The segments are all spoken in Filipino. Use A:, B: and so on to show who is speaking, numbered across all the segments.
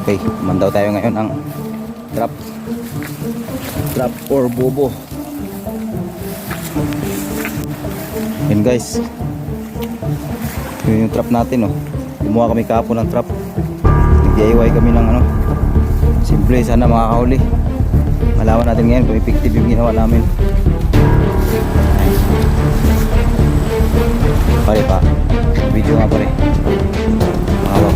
A: Okay, mandaw tayo ngayon ang trap or bobo. Yun guys, yun yung trap natin, oh. Gumawa kami kahapon ng trap. Nag-DIY kami ng ano, simple, sana makakahuli. Malaman natin ngayon kung effective yung ginawa namin. Pare pa, video nga pare. Makawag.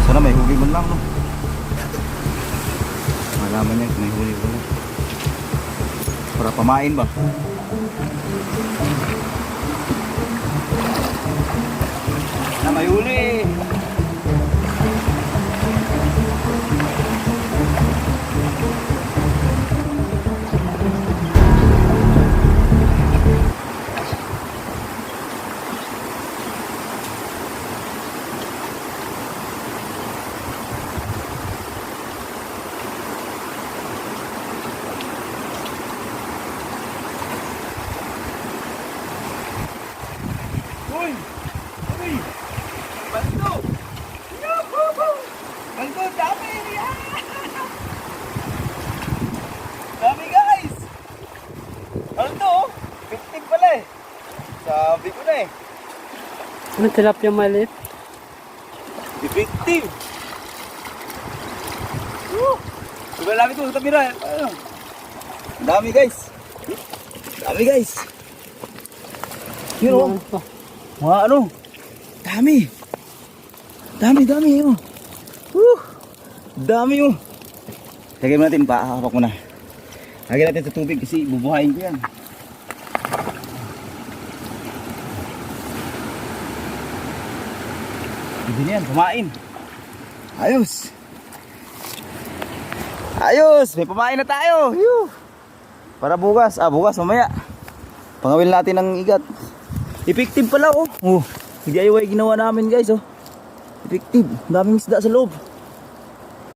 A: Sana may huli man lang, no? Malaman yan kung may huli wala. Para pamain ba? Na may huli.
B: Uy! Uy! Balto! Yuhuhu! Balto, dami! Dami guys! Balto! Victim pala eh! Sabi ko na eh!
C: Ano tilapia maliit?
B: Victim! Sugal namin ito sa kamera. Ano? Dami guys! Dami guys! Yun oh! Mga ano? Dami! Dami oh! Dami oh! Lagyan mo natin, paakapak mo na. Lagyan natin sa tubig kasi bubuhayin ko yan. Hindi na yan, pumain. Ayos! Ayos! May pumain na tayo! Yuh! Para bukas, bukas mamaya. Pangawin natin ng igat. Effective pala oh. DIY ginawa namin guys oh. Effective. Daming isda sa loob.